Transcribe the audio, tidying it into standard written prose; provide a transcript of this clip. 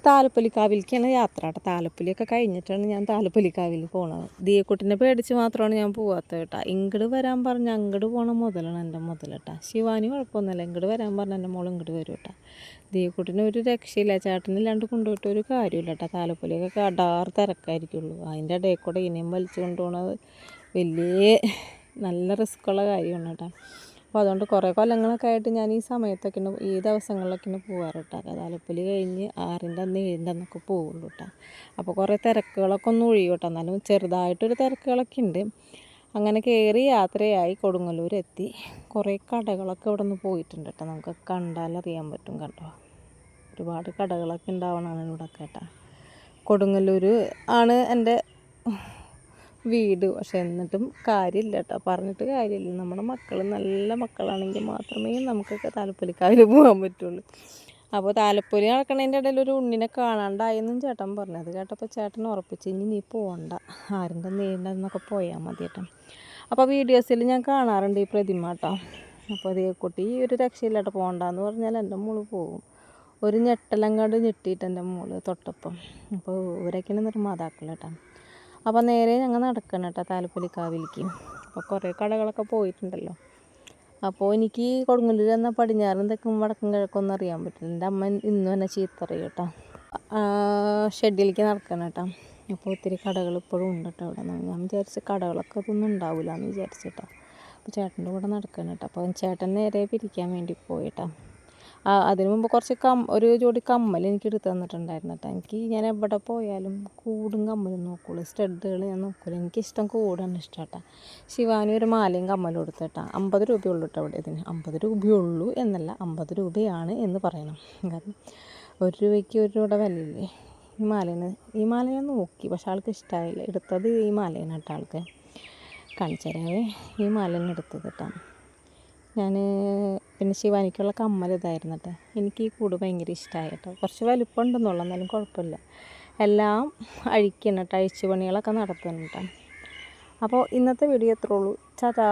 താലപ്പൊലിക്കാവിലേക്കാണ് യാത്ര കേട്ടോ. താലപ്പൊലിയൊക്കെ കഴിഞ്ഞിട്ടാണ് ഞാൻ താലപ്പൊലിക്കാവിൽ പോണത്. ദിയക്കുട്ടിനെ പേടിച്ച് മാത്രമാണ് ഞാൻ പോവാത്തത് കേട്ടോ. ഇങ്ങോട്ട് വരാൻ പറഞ്ഞ അങ്ങോട്ട് പോകണ മുതലാണ് എൻ്റെ മുതൽ കേട്ടോ. ശിവാനി കുഴപ്പമൊന്നുമില്ല, ഇങ്ങോട്ട് വരാൻ പറഞ്ഞ എൻ്റെ മോൾ ഇങ്ങോട്ട് വരും കേട്ടോ. ദിയക്കുട്ടിന് ഒരു രക്ഷയില്ല, ചേട്ടനില്ലാണ്ട് കൊണ്ടുപോയിട്ട് ഒരു കാര്യമില്ല കേട്ടോ. താലപ്പൊലിയൊക്കെ അടാർ തിരക്കായിരിക്കുള്ളൂ. അതിൻ്റെ ഇടയിൽ കൂടെ ഇനിയും വലിച്ചു കൊണ്ടുപോകണത് വലിയ നല്ല റിസ്ക്കുള്ള കാര്യമാണ് കേട്ടോ. അപ്പോൾ അതുകൊണ്ട് കുറേ കൊല്ലങ്ങളൊക്കെ ആയിട്ട് ഞാൻ ഈ സമയത്തൊക്കെ ഈ ദിവസങ്ങളിലൊക്കെ പോകാറ് കേട്ടോ. താലപ്പൊലി കഴിഞ്ഞ് 6-ൻ്റെ അന്ന് 7-ൻ്റെ അന്നൊക്കെ പോവുള്ളൂ കേട്ടോ. അപ്പോൾ കുറേ തിരക്കുകളൊക്കെ ഒന്ന് ഒഴിയും കേട്ടോ. എന്നാലും ചെറുതായിട്ടൊരു തിരക്കുകളൊക്കെ ഉണ്ട്. അങ്ങനെ കയറി യാത്രയായി കൊടുങ്ങല്ലൂർ എത്തി. കുറേ കടകളൊക്കെ ഇവിടെ നിന്ന് പോയിട്ടുണ്ട് കേട്ടോ. നമുക്ക് കണ്ടാലറിയാൻ പറ്റും കേട്ടോ. ഒരുപാട് കടകളൊക്കെ ഉണ്ടാവണമാണ് ഇവിടെ കേട്ടോ. കൊടുങ്ങല്ലൂർ ആണ് എൻ്റെ വീട്. പക്ഷെ എന്നിട്ടും കാര്യമില്ല കേട്ടോ, പറഞ്ഞിട്ട് കാര്യമില്ല. നമ്മുടെ മക്കൾ നല്ല മക്കളാണെങ്കിൽ മാത്രമേ നമുക്കൊക്കെ താലപ്പൊലിക്കാവിൽ പോകാൻ പറ്റുള്ളൂ. അപ്പോൾ താലപ്പൊലി നടക്കണതിൻ്റെ ഇടയിൽ ഒരു ഉണ്ണിനെ കാണാണ്ടായെന്നും ചേട്ടൻ പറഞ്ഞത് കേട്ടപ്പോൾ ചേട്ടൻ ഉറപ്പിച്ച് ഇനി നീ പോകണ്ട, 6-ൻ്റെ 7-ൻ്റെ പോയാൽ മതി കേട്ടോ. അപ്പോൾ വീഡിയോസിൽ ഞാൻ കാണാറുണ്ട് ഈ പ്രതിമ കേട്ടോ. അപ്പോൾ അതേ കുട്ടി ഈ ഒരു രക്ഷയില്ല കേട്ടോ, പോകണ്ടെന്ന് പറഞ്ഞാൽ എൻ്റെ മോള് പോകും. ഒരു ഞെട്ടലങ്ങാണ്ട് ഞെട്ടിയിട്ട് എൻ്റെ മോള് തൊട്ടപ്പം. അപ്പോൾ ഇവരൊക്കെയാണ് നിർമ്മാതാക്കൾ കേട്ടോ. അപ്പോൾ നേരെ ഞങ്ങൾ നടക്കണം കേട്ടോ താലപ്പൊലിക്കാവിലേക്ക്. അപ്പോൾ കുറേ കടകളൊക്കെ പോയിട്ടുണ്ടല്ലോ. അപ്പോൾ എനിക്ക് കൊടുങ്ങല്ലൂർ എന്നാൽ പടിഞ്ഞാറും തെക്കും വടക്കും കിഴക്കൊന്നും അറിയാൻ പറ്റില്ല. എൻ്റെ അമ്മ ഇന്നും എന്നെ ചീത്തറിയും കേട്ടോ. ഷെഡിലേക്ക് നടക്കണം കേട്ടോ. അപ്പോൾ ഒത്തിരി കടകൾ ഇപ്പോഴും ഉണ്ട് കേട്ടോ അവിടെ. ഞാൻ വിചാരിച്ച് കടകളൊക്കെ അതൊന്നും ഉണ്ടാവില്ല എന്ന് വിചാരിച്ചിട്ടോ. അപ്പോൾ ചേട്ടൻ്റെ കൂടെ നടക്കണം കേട്ടോ. അപ്പോൾ ചേട്ടൻ നേരെ പിരിക്കാൻ വേണ്ടി പോയിട്ടോ. അതിനു മുമ്പ് കുറച്ച് ഒരു ജോഡി കമ്മൽ എനിക്ക് എടുത്ത് തന്നിട്ടുണ്ടായിരുന്നു കേട്ടോ. ഞാൻ എവിടെ പോയാലും കൂടും കമ്മലും നോക്കുള്ളൂ, സ്റ്റഡുകൾ ഞാൻ നോക്കില്ല. എനിക്കിഷ്ടം കൂടാണ് ഇഷ്ടം കേട്ടോ. ശിവാനി ഒരു മാലയും കമ്മലും കൊടുത്തു കേട്ടോ. 50 രൂപയുള്ളൂ കേട്ടോ അവിടെ. ഇതിന് 50 രൂപയുള്ളൂ എന്നല്ല, 50 രൂപയാണ് എന്ന് പറയണം. കാരണം 1 രൂപയ്ക്ക് 1 രൂപയുടെ വിലയില്ലേ ഈ മാല ഞാൻ നോക്കി, പക്ഷെ ആൾക്ക് ഇഷ്ടമായില്ല. എടുത്തത് ഈ മാലയാണ് കേട്ടോ. ആൾക്ക് കാണിച്ചു തരാവേ. ഈ മാലയാണ് എടുത്തത് കേട്ടോ. ഞാൻ പിന്നെ ശിവാനിക്കുള്ള കമ്മൽ ഇതായിരുന്നു കേട്ടോ. എനിക്ക് ഈ കൂട് ഭയങ്കര ഇഷ്ടമായി കേട്ടോ. കുറച്ച് വലുപ്പം ഉണ്ടെന്നുള്ളൂ, എന്നാലും കുഴപ്പമില്ല. എല്ലാം അഴിക്കണം കേട്ടോ, അഴിച്ചു പണികളൊക്കെ നടത്തുന്നുണ്ട് കേട്ടോ. അപ്പോൾ ഇന്നത്തെ വീഡിയോ എത്രയുള്ളൂ. ചാച്ചാ.